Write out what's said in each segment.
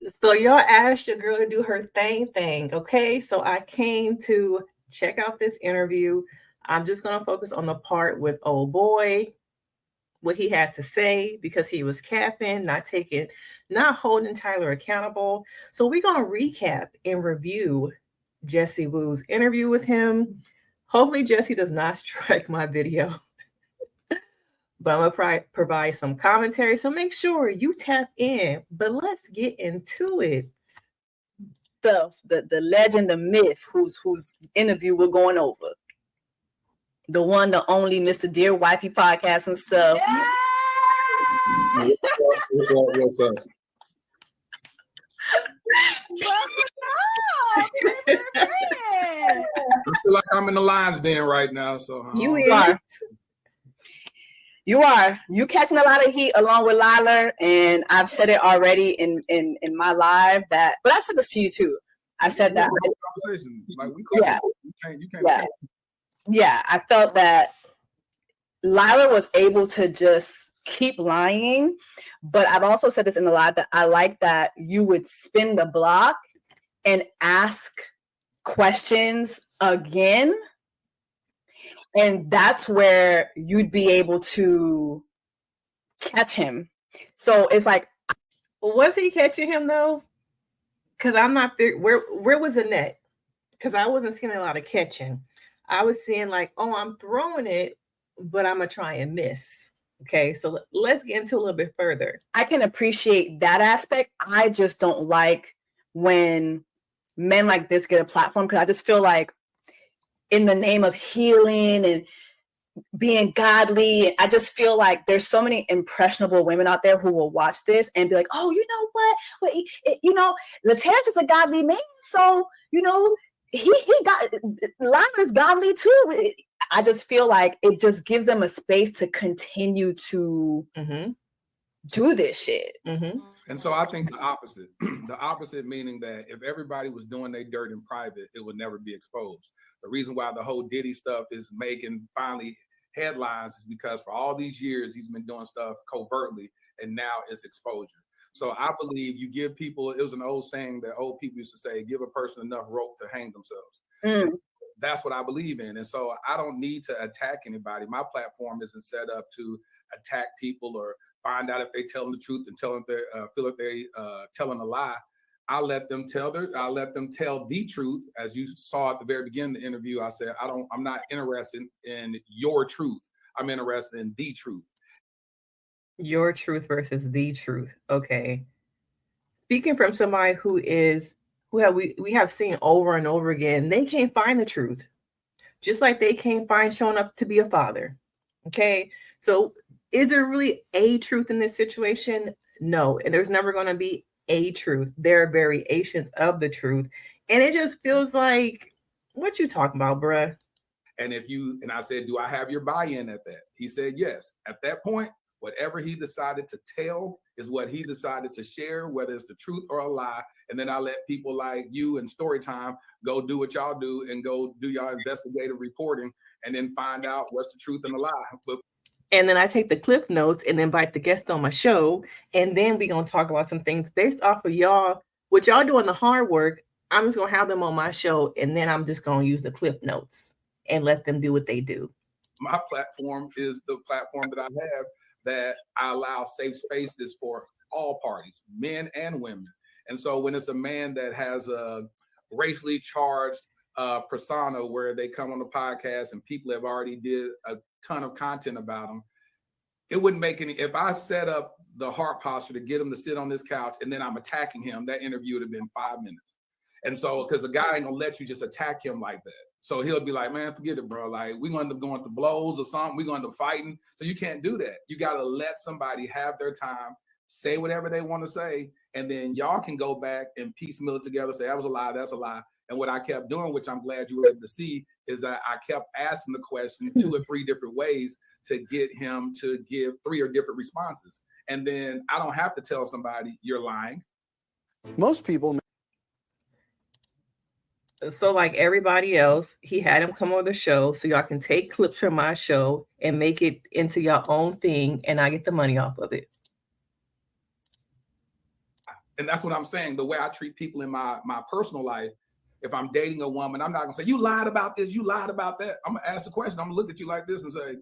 So y'all asked your girl to do her thing, okay? So I came to check out this interview. I'm just gonna focus on the part with old boy, what he had to say because he was capping, not holding Tyler accountable. So we're gonna recap and review Jessie Woo's interview with him. Hopefully Jessie does not strike my video. But I'm gonna provide some commentary. So make sure you tap in. But let's get into it. So the legend, the myth, whose interview we're going over. The one, the only Mr. Dear Wifey Podcast and stuff. Yeah! What's up? I feel like I'm in the lion's den right now. So you are. You catching a lot of heat along with Lila, and I've said it already in my live that, but I said this to you too. I said that. Conversation. Like we could. Yeah. You can't. Yeah. I felt that Lila was able to just keep lying, but I've also said this in the live that I like that you would spin the block and ask questions again. And that's where you'd be able to catch him. So it's like, was he catching him though? Because I'm not where was the net? Because I wasn't seeing a lot of catching. I was seeing like, oh, I'm throwing it, but I'm gonna try and miss. Okay, so let's get into a little bit further. I can appreciate that aspect. I just don't like when men like this get a platform, because I just feel like in the name of healing and being godly, I just feel like there's so many impressionable women out there who will watch this and be like, oh, you know what? Latarrus is a godly man, so he got Latarrus godly too. I just feel like it just gives them a space to continue to do this shit. Mm-hmm. And so I think the opposite. The opposite meaning that if everybody was doing their dirt in private, it would never be exposed. The reason why the whole Diddy stuff is making finally headlines is because for all these years he's been doing stuff covertly, and now it's exposure. So I believe you give people, it was an old saying that old people used to say, give a person enough rope to hang themselves. That's what I believe in. And so I don't need to attack anybody. My platform isn't set up to attack people or find out if they telling the truth and feel like they telling a lie. I let them tell the truth. As you saw at the very beginning of the interview, I said, I'm not interested in your truth. I'm interested in the truth. Your truth versus the truth. Okay. Speaking from somebody we have seen over and over again, they can't find the truth. Just like they can't find showing up to be a father. Okay. So is there really a truth in this situation? No. And there's never going to be a truth. There are variations of the truth. And it just feels like, what you talking about, bruh? And I said, do I have your buy-in at that? He said, yes. At that point, whatever he decided to tell is what he decided to share, whether it's the truth or a lie. And then I let people like you and Storytime go do what y'all do and go do y'all investigative reporting and then find out what's the truth and the lie. And then I take the cliff notes and invite the guest on my show. And then we're going to talk about some things based off of y'all, what y'all doing the hard work. I'm just going to have them on my show. And then I'm just going to use the cliff notes and let them do what they do. My platform is the platform that I have that I allow safe spaces for all parties, men and women. And so when it's a man that has a racially charged persona where they come on the podcast and people have already did a ton of content about them, it wouldn't make any, if I set up the heart posture to get him to sit on this couch and then I'm attacking him, that interview would have been 5 minutes. And so, because the guy ain't gonna let you just attack him like that. So he'll be like, man, forget it, bro. Like, we're going to end up going to blows or something. We're going to end up fighting. So you can't do that. You got to let somebody have their time, say whatever they want to say, and then y'all can go back and piecemeal it together, say, that was a lie, that's a lie. And what I kept doing, which I'm glad you were able to see, is that I kept asking the question 2 or 3 different ways to get him to give 3 or different responses. And then I don't have to tell somebody you're lying. Most people. So like everybody else, he had him come on the show so y'all can take clips from my show and make it into your own thing, and I get the money off of it. And that's what I'm saying. The way I treat people in my personal life, if I'm dating a woman, I'm not gonna say, you lied about this, you lied about that. I'm gonna ask the question. I'm gonna look at you like this and say,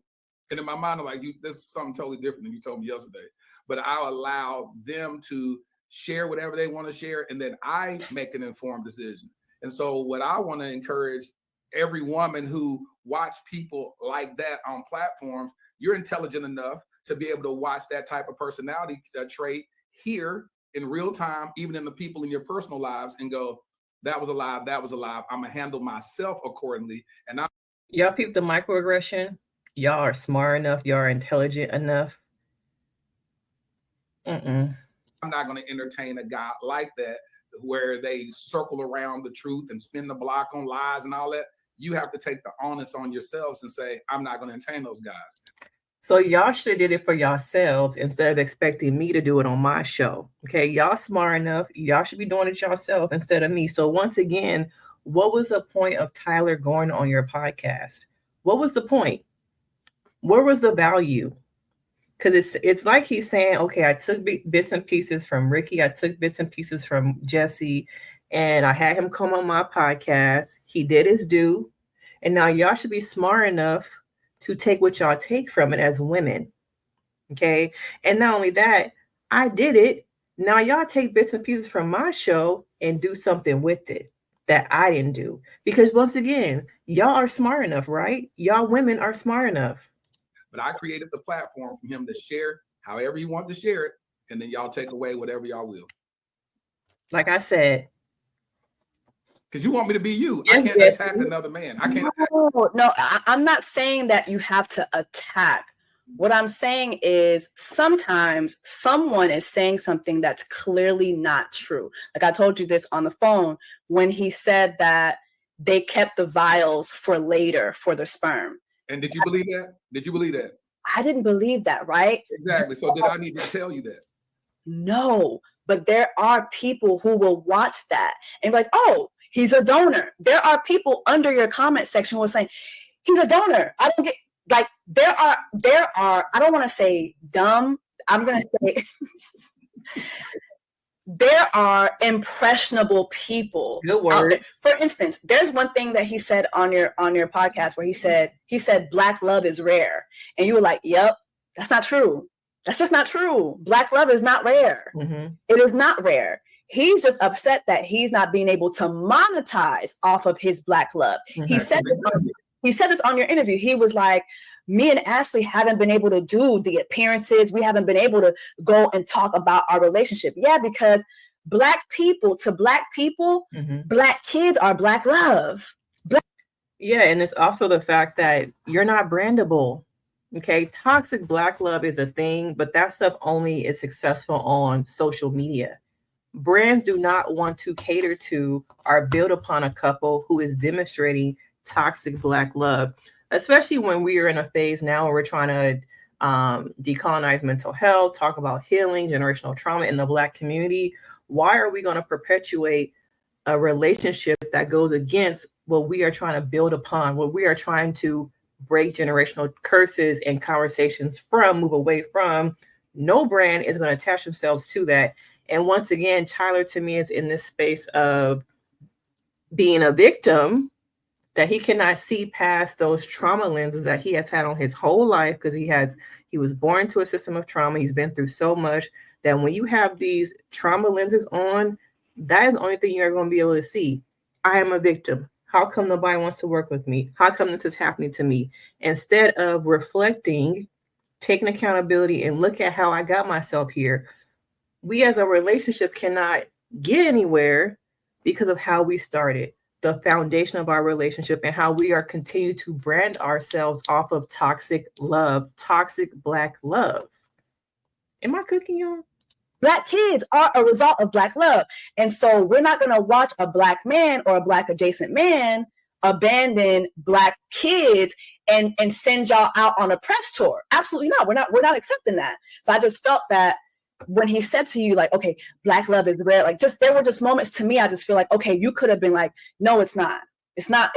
and in my mind, I'm like, this is something totally different than you told me yesterday. But I'll allow them to share whatever they want to share, and then I make an informed decision. And so what I want to encourage every woman who watch people like that on platforms, you're intelligent enough to be able to watch that type of personality trait here in real time, even in the people in your personal lives, and go, that was a lie, that was a lie. I'm gonna handle myself accordingly. And y'all peep the microaggression. Y'all are smart enough. Y'all are intelligent enough. I'm not going to entertain a guy like that where they circle around the truth and spin the block on lies and all that. You have to take the onus on yourselves and say, I'm not going to entertain those guys. So y'all should have did it for yourselves instead of expecting me to do it on my show. Okay, y'all smart enough. Y'all should be doing it yourself instead of me. So once again, what was the point of Tyler going on your podcast? What was the point? Where was the value? Because it's like he's saying, okay, I took bits and pieces from Rikkii. I took bits and pieces from Jessie, and I had him come on my podcast. He did his due. And now y'all should be smart enough to take what y'all take from it as women. Okay. And not only that, I did it. Now y'all take bits and pieces from my show and do something with it that I didn't do. Because once again, y'all are smart enough, right? Y'all women are smart enough. But I created the platform for him to share however he wanted to share it. And then y'all take away whatever y'all will. Like I said. Because you want me to be you. Yes, I can't attack another man. I can't attack. No, I'm not saying that you have to attack. What I'm saying is sometimes someone is saying something that's clearly not true. Like I told you this on the phone when he said that they kept the vials for later for the sperm. And did you believe that? Did you believe that? I didn't believe that, right? Exactly. So did I need to tell you that? No, but there are people who will watch that and be like, oh, he's a donor. There are people under your comment section who are saying, he's a donor. I don't get, like, there are, I don't want to say dumb. I'm going to say there are impressionable people. Good word. For instance, there's one thing that he said on your podcast where he said black love is rare. And you were like, yep, that's not true. That's just not true. Black love is not rare. Mm-hmm. It is not rare. He's just upset that he's not being able to monetize off of his black love. Mm-hmm. He said this on your interview. He was like, me and Ashley haven't been able to do the appearances. We haven't been able to go and talk about our relationship. Yeah, because black people, mm-hmm. Black kids are black love. Yeah, and it's also the fact that you're not brandable. Okay, toxic black love is a thing, but that stuff only is successful on social media. Brands do not want to cater to or build upon a couple who is demonstrating toxic black love, especially when we are in a phase now where we're trying to decolonize mental health, talk about healing, generational trauma in the Black community. Why are we going to perpetuate a relationship that goes against what we are trying to build upon, what we are trying to break generational curses and conversations from, move away from? No brand is going to attach themselves to that. And once again, Tyler to me is in this space of being a victim, that he cannot see past those trauma lenses that he has had on his whole life, because he was born to a system of trauma. He's been through so much that when you have these trauma lenses on, that is the only thing you're going to be able to see. I am a victim. How come nobody wants to work with me? How come this is happening to me? Instead of reflecting, taking accountability, and look at how I got myself here. We as a relationship cannot get anywhere because of how we started, the foundation of our relationship, and how we are continuing to brand ourselves off of toxic love, toxic black love. Am I cooking, y'all? Black kids are a result of black love. And so we're not going to watch a black man or a black adjacent man abandon black kids and send y'all out on a press tour. Absolutely not. We're not accepting that. So I just felt that when he said to you, like, okay, black love is rare, like, just, there were just moments to me, I just feel like, okay, you could have been like, no, it's not. It's not.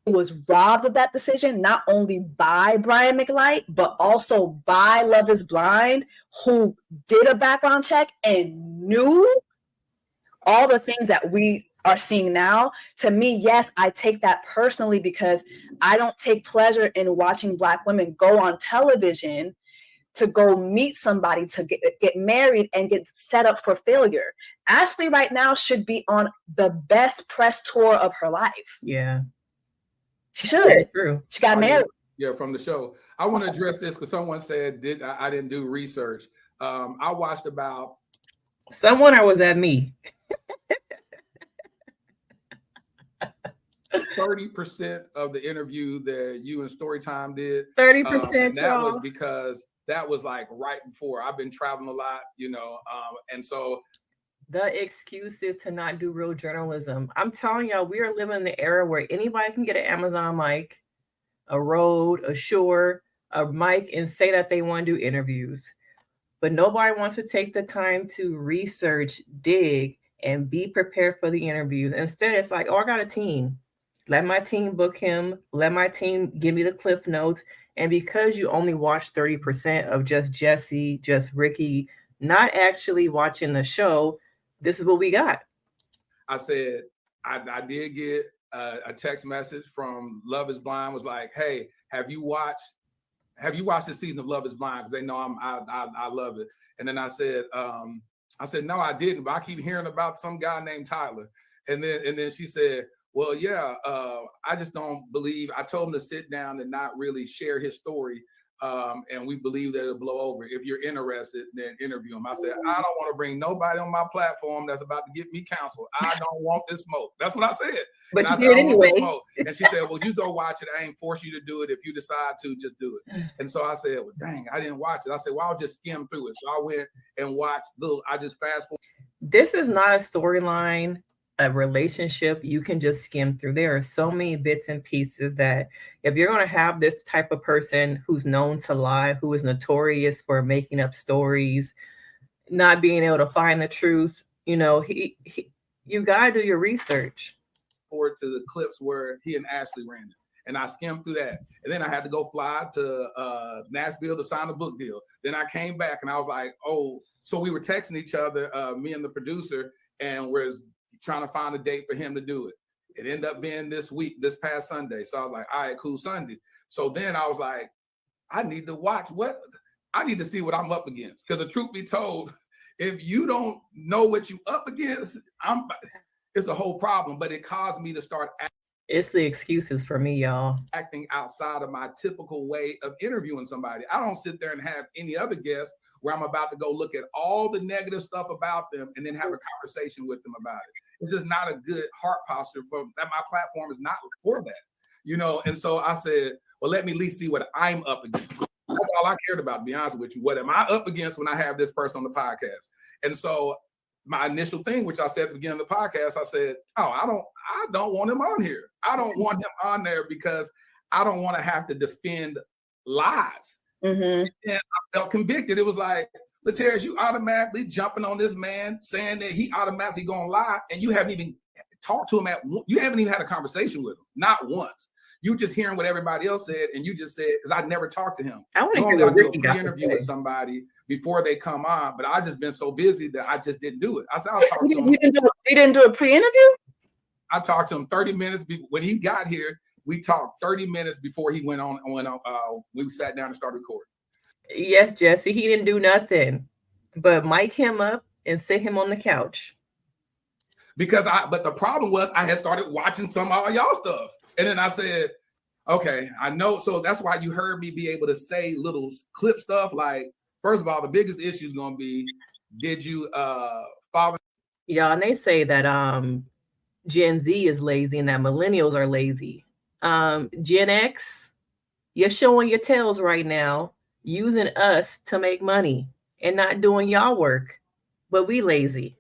was robbed of that decision, not only by Brian McLight, but also by Love is Blind, who did a background check and knew all the things that we are seeing now. To me, yes, I take that personally because I don't take pleasure in watching Black women go on television to go meet somebody, to get married and get set up for failure. Ashley right now should be on the best press tour of her life. Yeah. She should. True. She got married. Yeah, from the show. I want to address this because someone said I didn't do research. I watched about someone, or was that me? 30% of the interview that you and Storytime did. 30%. That was because that was like right before. I've been traveling a lot, and so the excuse is to not do real journalism. I'm telling y'all, we are living in the era where anybody can get an Amazon mic, a Rode, a Shure, a mic, and say that they want to do interviews. But nobody wants to take the time to research, dig, and be prepared for the interviews. Instead, it's like, oh, I got a team. Let my team book him. Let my team give me the cliff notes. And because you only watch 30% of just Jessie, just Rikkii, not actually watching the show, this is what we got. I said, I did get a text message from Love is Blind, was like, hey, have you watched this season of Love is Blind? Because they know I love it. And then I said, no, I didn't, but I keep hearing about some guy named Tyler. And then she said, well, yeah, I just don't believe. I told him to sit down and not really share his story. And we believe that it'll blow over. If you're interested, then interview him. I said, I don't want to bring nobody on my platform that's about to get me counsel. I don't want this smoke. That's what I said. But and you did anyway. And she said, well, you go watch it. I ain't force you to do it. If you decide to, just do it. And so I said, well, dang, I didn't watch it. I said, well, I'll just skim through it. So I went and watched I just fast forward. This is not a storyline, a relationship you can just skim through. There are so many bits and pieces that if you're going to have this type of person who's known to lie, who is notorious for making up stories, not being able to find the truth, you got to do your research. Forward to the clips where he and Ashley ran it. And I skimmed through that. And then I had to go fly to Nashville to sign a book deal. Then I came back and I was like, oh, so we were texting each other, me and the producer, and we're trying to find a date for him to do it. It ended up being this past Sunday. So I was like, all right, cool, Sunday. So then I was like, I need to see what I'm up against. Because the truth be told, if you don't know what you up against, it's a whole problem. But it caused me to start it's the excuses for me, y'all. Acting outside of my typical way of interviewing somebody. I don't sit there and have any other guests where I'm about to go look at all the negative stuff about them and then have a conversation with them about it. It's just not a good heart posture for that. My platform is not for that, And so I said, well, let me at least see what I'm up against. That's all I cared about, to be honest with you. What am I up against when I have this person on the podcast? And so my initial thing, which I said at the beginning of the podcast, I said, oh, I don't want him on here. I don't want him on there because I don't want to have to defend lies. Mm-hmm. And I felt convicted. It was like, Latarrus, you automatically jumping on this man saying that he automatically gonna lie, and you haven't even talked to him you haven't even had a conversation with him, not once. You just hearing what everybody else said, and you just said, because I never talked to him. I want to do a pre-interview with somebody before they come on, but I just been so busy that I just didn't do it. I said, I'll talk to him. You didn't do a pre-interview? I talked to him 30 minutes when he got here. We talked 30 minutes before he went on. We sat down and started recording. Yes, Jessie, he didn't do nothing but mic him up and sit him on the couch. But the problem was I had started watching some of y'all stuff. And then I said, okay, I know. So that's why you heard me be able to say little clip stuff. Like, first of all, the biggest issue is going to be, did you follow? Yeah, and they say that Gen Z is lazy and that millennials are lazy. Gen X, you're showing your tails right now, using us to make money and not doing y'all work, but we lazy.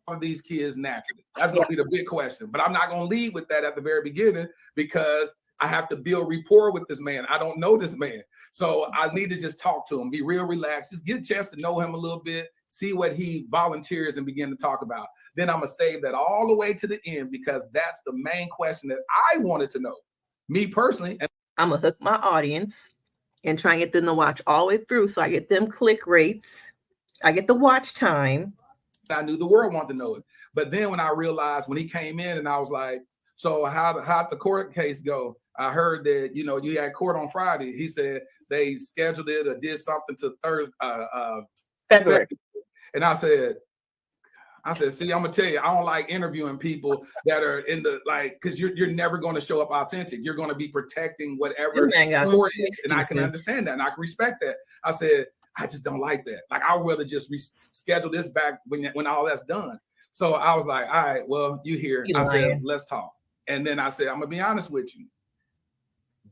Of these kids naturally? That's going to be the big question. But I'm not going to lead with that at the very beginning because I have to build rapport with this man. I don't know this man. So I need to just talk to him, be real relaxed, just get a chance to know him a little bit, see what he volunteers and begin to talk about. Then I'm going to save that all the way to the end because that's the main question that I wanted to know. me personally, and I'm going to hook my audience and try and get them to watch all the way through. So I get them click rates. I get the watch time. I knew the world wanted to know it. But then when I realized when he came in and I was like, so how'd the court case go? I heard that, you had court on Friday. He said they scheduled it or did something to Thursday, February. And I said, see, I'm gonna tell you, I don't like interviewing people that are in the because you're never going to show up authentic. You're going to be protecting whatever court is, and I can understand that, and I can respect that. I said, I just don't like that. Like, I'd rather just reschedule this back when all that's done. So I was like, all right, well, you here. I said, let's talk. And then I said, I'm gonna be honest with you.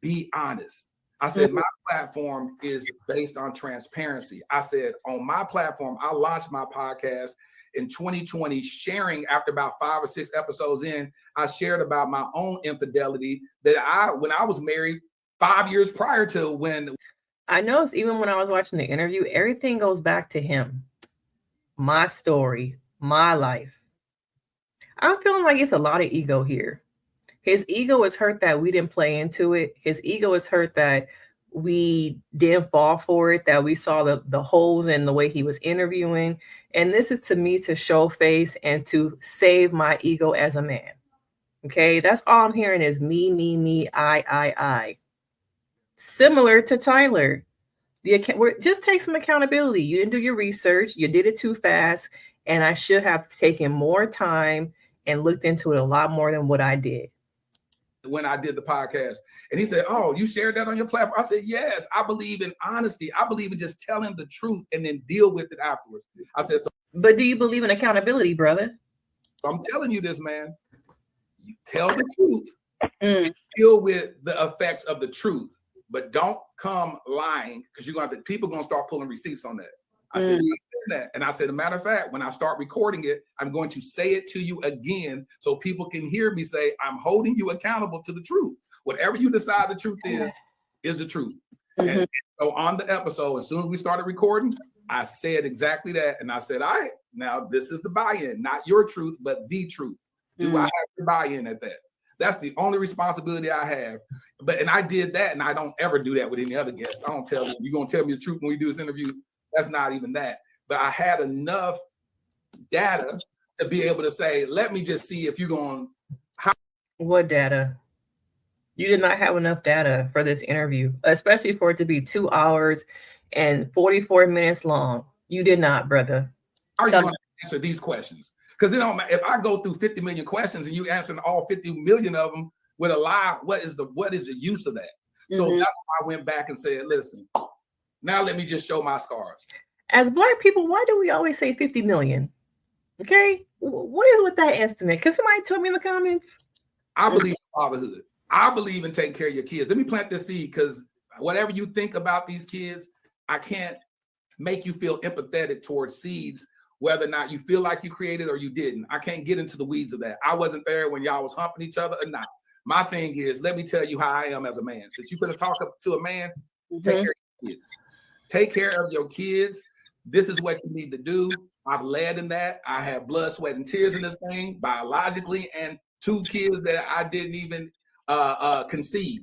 Be honest. I said, my platform is based on transparency. I said, on my platform, I launched my podcast in 2020, sharing after about 5 or 6 episodes in, I shared about my own infidelity that when I was married 5 years prior to when. I noticed even when I was watching the interview, everything goes back to him. My story, my life. I'm feeling like it's a lot of ego here. His ego is hurt that we didn't play into it. His ego is hurt that we didn't fall for it, that we saw the holes in the way he was interviewing. And this is to me to show face and to save my ego as a man. Okay, that's all I'm hearing is me, I. Similar to Tyler. Just take some accountability. You didn't do your research. You did it too fast. And I should have taken more time and looked into it a lot more than what I did. When I did the podcast, and he said, oh, you shared that on your platform? I said, yes, I believe in honesty. I believe in just telling the truth and then deal with it afterwards. I said, so. But do you believe in accountability, brother? I'm telling you this, man. You tell the truth and deal with the effects of the truth, but don't come lying because people are going to start pulling receipts on that. I said, that. And I said, as a matter of fact, when I start recording it, I'm going to say it to you again so people can hear me say, I'm holding you accountable to the truth. Whatever you decide the truth is the truth. And so on the episode, as soon as we started recording, I said exactly that. And I said, all right, now this is the buy-in, not your truth, but the truth. Do I have to buy in at that? That's the only responsibility I have. And I did that, and I don't ever do that with any other guests. I don't tell them, you're going to tell me the truth when we do this interview. That's not even that. But I had enough data to be able to say, let me just see if you're going to. What data? You did not have enough data for this interview, especially for it to be 2 hours and 44 minutes long. You did not, brother. Are you going to answer these questions? Because if I go through 50 million questions and you answering all 50 million of them with a lie, what is the use of that? So that's why I went back and said, listen, now let me just show my scars. As Black people, why do we always say 50 million? Okay, what is with that estimate? Can somebody tell me in the comments? I believe in fatherhood. I believe in taking care of your kids. Let me plant this seed, because whatever you think about these kids, I can't make you feel empathetic towards seeds, whether or not you feel like you created or you didn't. I can't get into the weeds of that. I wasn't there when y'all was humping each other or not. My thing is, let me tell you how I am as a man. Since you're going to talk to a man, take care of your kids. Take care of your kids. This is what you need to do. I've led in that. I have blood, sweat, and tears in this thing, biologically, and 2 kids that I didn't even conceive.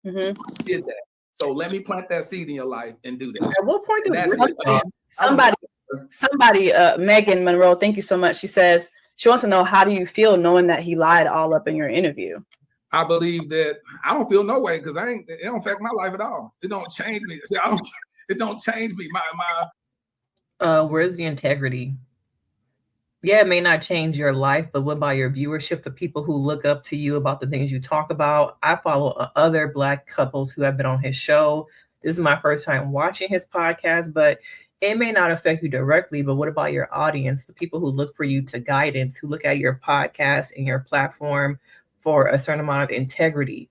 Did that. So let me plant that seed in your life and do that. At what point somebody, Megan Monroe, thank you so much. She says she wants to know, how do you feel knowing that he lied all up in your interview? I believe that I don't feel no way, because it don't affect my life at all. It don't change me. See, it don't change me. Where's the integrity? Yeah, it may not change your life, but what about your viewership, the people who look up to you about the things you talk about? I follow other Black couples who have been on his show. This is my first time watching his podcast, but it may not affect you directly. But what about your audience, the people who look for you to guidance, who look at your podcast and your platform for a certain amount of integrity?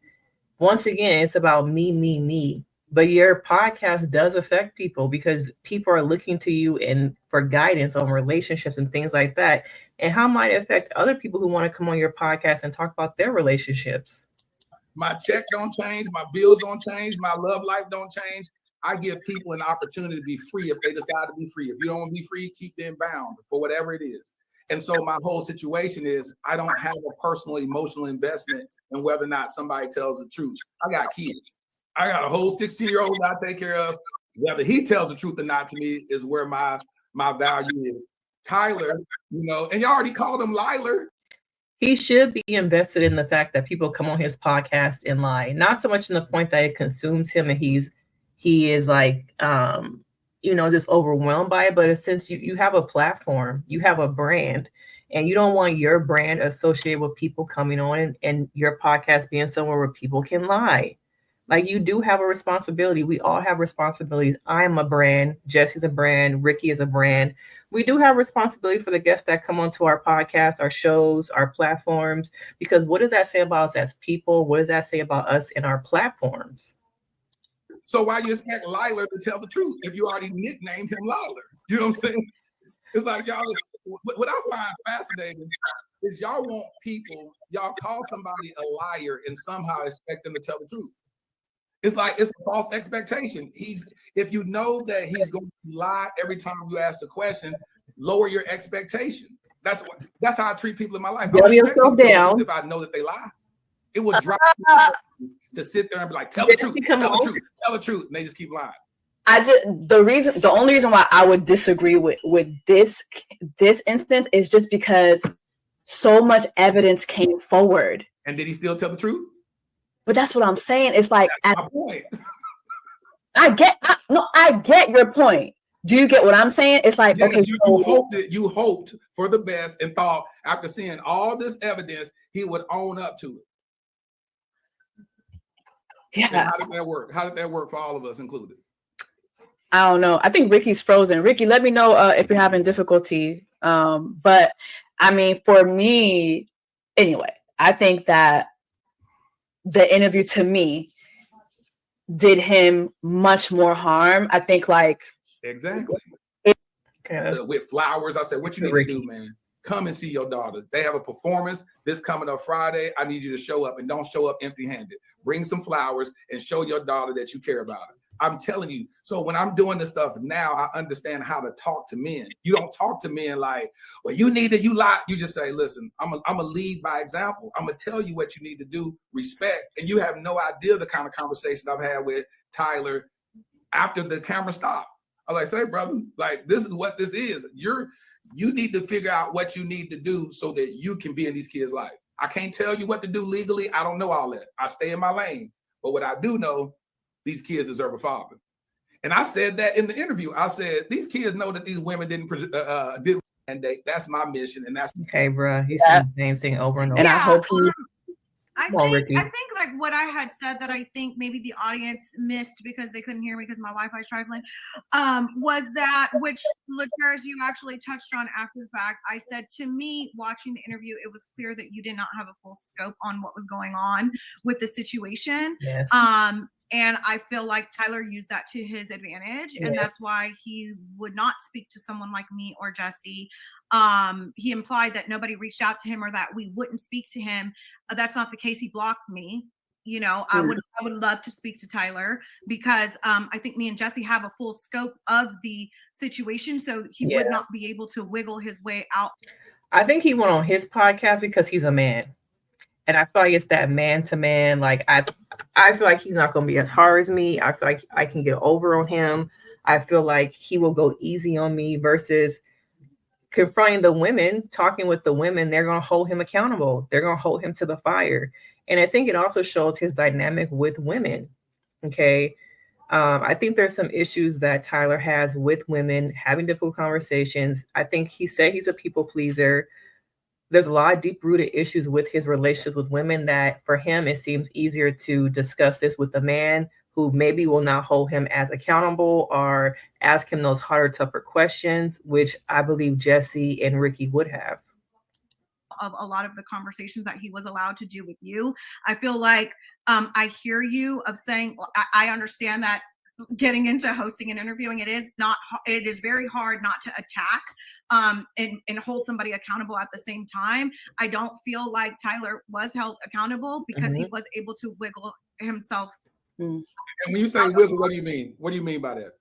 Once again, it's about me. But your podcast does affect people, because people are looking to you and for guidance on relationships and things like that. And how might it affect other people who want to come on your podcast and talk about their relationships? My check don't change. My bills don't change. My love life don't change. I give people an opportunity to be free if they decide to be free. If you don't want to be free, keep them bound for whatever it is. And so my whole situation is I don't have a personal emotional investment in whether or not somebody tells the truth. I got kids. I got a whole 16-year-old that I take care of. Whether he tells the truth or not to me is where my value is. Tyler, and you already called him Liler. He should be invested in the fact that people come on his podcast and lie. Not so much in the point that it consumes him and he is like just overwhelmed by it, but since you have a platform, you have a brand, and you don't want your brand associated with people coming on and your podcast being somewhere where people can lie. Like, you do have a responsibility. We all have responsibilities. I am a brand. Jessie's a brand. Rikkii is a brand. We do have responsibility for the guests that come onto our podcast, our shows, our platforms, because what does that say about us as people? What does that say about us and our platforms? So why you expect Liler to tell the truth if you already nicknamed him Liler? You know what I'm saying? It's like, y'all, what I find fascinating is y'all want people, y'all call somebody a liar and somehow expect them to tell the truth. It's like it's a false expectation. If you know that he's going to lie every time you ask the question, lower your expectation. That's how I treat people in my life. Dumb yourself down. If I know that they lie, it will drive me to sit there and be like, tell the truth, tell the truth, and they just keep lying. The only reason why I would disagree with this instance is just because so much evidence came forward. And did he still tell the truth? But that's what I'm saying. It's like, that's my point. I get your point. Do you get what I'm saying? It's like, okay, you hoped for the best and thought after seeing all this evidence, he would own up to it. Yeah. And how did that work? How did that work for all of us included? I don't know. I think Ricky's frozen. Rikkii, let me know if you're having difficulty. But I mean, for me, anyway, I think that the interview to me did him much more harm. I think exactly. With flowers, I said, what you need to do, man? Come and see your daughter. They have a performance this coming up Friday. I need you to show up, and don't show up empty-handed. Bring some flowers and show your daughter that you care about her. I'm telling you. So when I'm doing this stuff now, I understand how to talk to men. You don't talk to men like, well, you lie. You just say, listen, I'm a lead by example. I'm gonna tell you what you need to do, respect. And you have no idea the kind of conversation I've had with Tyler after the camera stopped. I was like, say, brother, like, this is what this is. You need to figure out what you need to do so that you can be in these kids' life. I can't tell you what to do legally. I don't know all that. I stay in my lane. But what I do know, these kids deserve a father. And I said that in the interview. I said, these kids know that these women didn't mandate. That's my mission. And that's okay, bro. You said the same thing over and over. And I hope I think like what I had said that I think maybe the audience missed because they couldn't hear me because my Wi-Fi is trifling, was that, which Latarrus, you actually touched on after the fact. I said, to me, watching the interview, it was clear that you did not have a full scope on what was going on with the situation. Yes. And I feel like Tyler used that to his advantage. Yes. And that's why he would not speak to someone like me or Jessie. He implied that nobody reached out to him or that we wouldn't speak to him. That's not the case. He blocked me. I would love to speak to Tyler because I think me and Jessie have a full scope of the situation. So he would not be able to wiggle his way out. I think he went on his podcast because he's a man. And I feel like it's that man to man. Like, I feel like he's not going to be as hard as me. I feel like I can get over on him. I feel like he will go easy on me versus confronting the women, talking with the women. They're going to hold him accountable. They're going to hold him to the fire. And I think it also shows his dynamic with women. Okay. I think there's some issues that Tyler has with women, having difficult conversations. I think he said he's a people pleaser. There's a lot of deep-rooted issues with his relationships with women that for him, it seems easier to discuss this with a man who maybe will not hold him as accountable or ask him those harder, tougher questions, which I believe Jessie and Rikkii would have. Of a lot of the conversations that he was allowed to do with you. I feel like I hear you of saying, well, I understand that getting into hosting and interviewing, it is very hard not to attack and hold somebody accountable at the same time. I don't feel like Tyler was held accountable because he was able to wiggle himself. And when you say wiggle, what do you mean? What do you mean by that?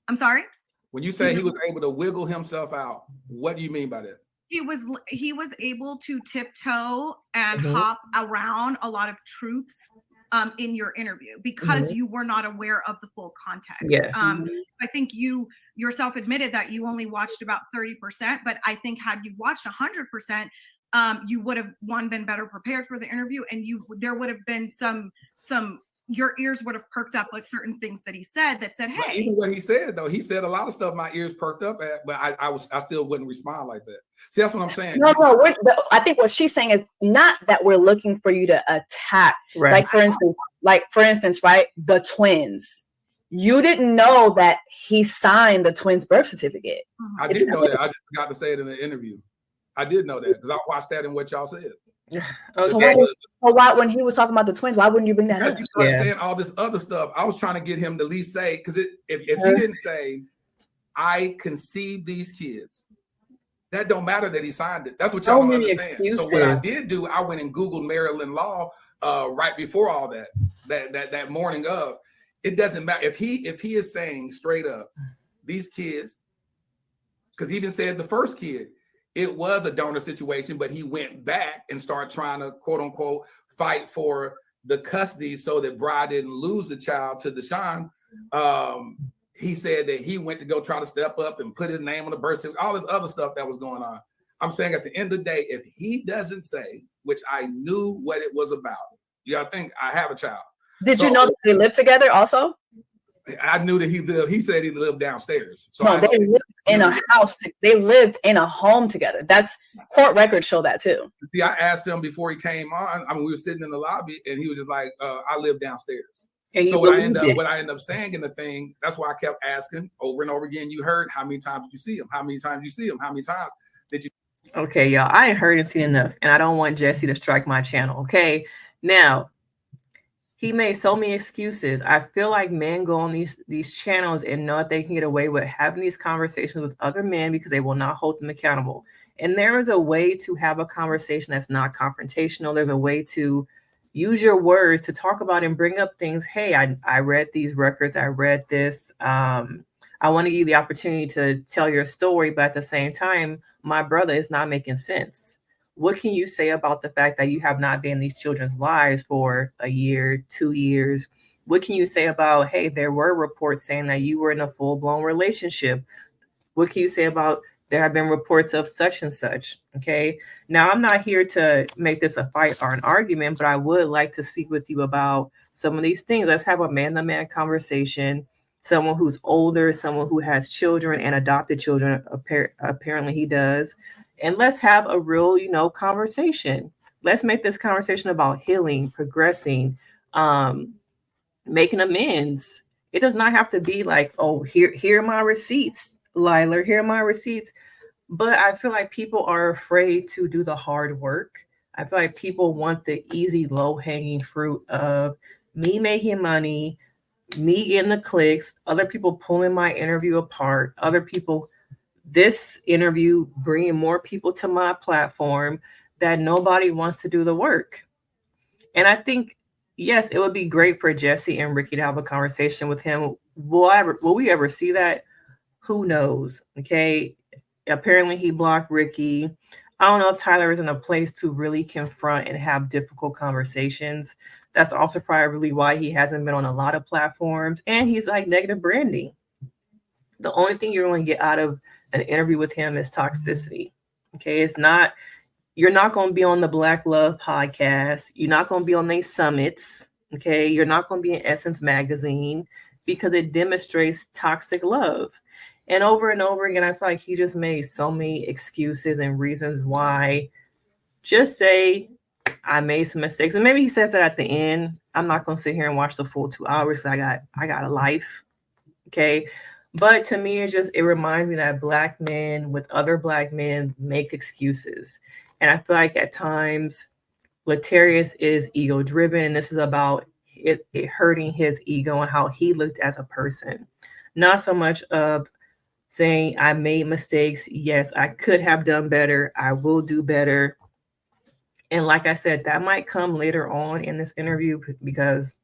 I'm sorry? When you say he was able to wiggle himself out, what do you mean by that? he was able to tiptoe and Mhm. hop around a lot of truths in your interview because you were not aware of the full context. Yes. I think you yourself admitted that you only watched about 30%, but I think had you watched 100%, you would have been better prepared for the interview, and there would have been some your ears would have perked up with certain things that he said that said, But hey. even what he said, though, he said a lot of stuff my ears perked up at, but I still wouldn't respond like that. See, that's what I'm saying. No, I think what she's saying is not that we're looking for you to attack. Right. Like for instance, right? The twins. You didn't know that he signed the twins' birth certificate. I did know that. I just forgot to say it in the interview. I did know that because I watched that in what y'all said. Okay. So why, when he was talking about the twins, why wouldn't you bring that up? Because you started saying all this other stuff. I was trying to get him to at least say, because if he didn't say, I conceived these kids, that don't matter that he signed it. That's what y'all don't understand. Excuses. So what I did do, I went and Googled Maryland law right before all that morning of. It doesn't matter if he is saying straight up, these kids, because he even said the first kid, it was a donor situation, but he went back and started trying to, quote unquote, fight for the custody so that Brad didn't lose the child to Deshaun. He said that he went to go try to step up and put his name on the birth certificate, all this other stuff that was going on. I'm saying at the end of the day, if he doesn't say, which I knew what it was about, you gotta think I have a child. Did you know that they live together also? I knew that he said he lived downstairs. So no, they lived in a house. They lived in a home together. That's court records show that too. See, I asked him before he came on. I mean, we were sitting in the lobby and he was just like, I live downstairs. And so what I ended up saying in the thing, that's why I kept asking over and over again, you heard how many times did you see him? How many times did you see him? How many times did you? Okay, y'all, I ain't heard and seen enough, and I don't want Jessie to strike my channel. Okay. Now, he made so many excuses. I feel like men go on these channels and know that they can get away with having these conversations with other men because they will not hold them accountable. And there is a way to have a conversation that's not confrontational. There's a way to use your words to talk about and bring up things. Hey, I read these records. I read this. I want to give you the opportunity to tell your story, but at the same time, my brother is not making sense. What can you say about the fact that you have not been in these children's lives for a year, 2 years? What can you say about, hey, there were reports saying that you were in a full-blown relationship? What can you say about there have been reports of such and such? Okay. Now, I'm not here to make this a fight or an argument, but I would like to speak with you about some of these things. Let's have a man-to-man conversation. Someone who's older, someone who has children and adopted children, apparently he does. And let's have a real, conversation. Let's make this conversation about healing, progressing, making amends. It does not have to be like, oh, here are my receipts, Lila, here are my receipts. But I feel like people are afraid to do the hard work. I feel like people want the easy, low-hanging fruit of me making money, me getting the clicks, other people pulling my interview apart, other people, this interview bringing more people to my platform, that nobody wants to do the work. And I think, yes, it would be great for Jessie and Rikkii to have a conversation with him. Will we ever see that? Who knows? Okay. Apparently he blocked Rikkii. I don't know if Tyler is in a place to really confront and have difficult conversations. That's also probably why he hasn't been on a lot of platforms. And he's like negative branding. The only thing you're going to get out of an interview with him is toxicity. Okay. You're not going to be on the Black Love podcast. You're not going to be on these summits. Okay. You're not going to be in Essence magazine because it demonstrates toxic love. And over again, I feel like he just made so many excuses and reasons why. Just say, I made some mistakes. And maybe he said that at the end. I'm not going to sit here and watch the full 2 hours because I got a life. Okay. But to me, it reminds me that Black men with other Black men make excuses. And I feel like at times Latarrus is ego driven. And this is about it hurting his ego and how he looked as a person. Not so much of saying I made mistakes. Yes, I could have done better. I will do better. And like I said, that might come later on in this interview because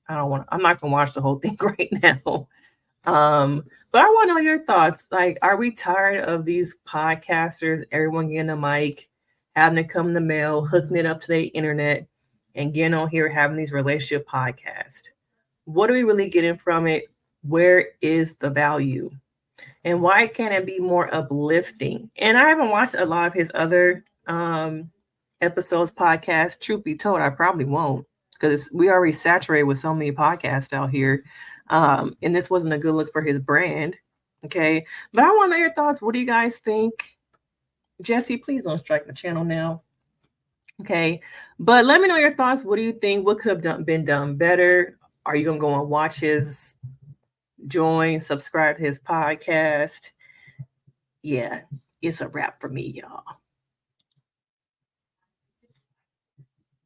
I'm not going to watch the whole thing right now. But I want to know your thoughts. Like, are we tired of these podcasters, everyone getting a mic, having to come in the mail, hooking it up to the internet, and getting on here having these relationship podcasts? What are we really getting from it? Where is the value? And why can't it be more uplifting? And I haven't watched a lot of his other episodes, podcasts. Truth be told, I probably won't, because we already saturated with so many podcasts out here. And this wasn't a good look for his brand. Okay. But I want to know your thoughts. What do you guys think? Jessie, please don't strike my channel now. Okay. But let me know your thoughts. What do you think? What could have been done better? Are you going to go and watch his, join, subscribe to his podcast? Yeah, it's a wrap for me, y'all.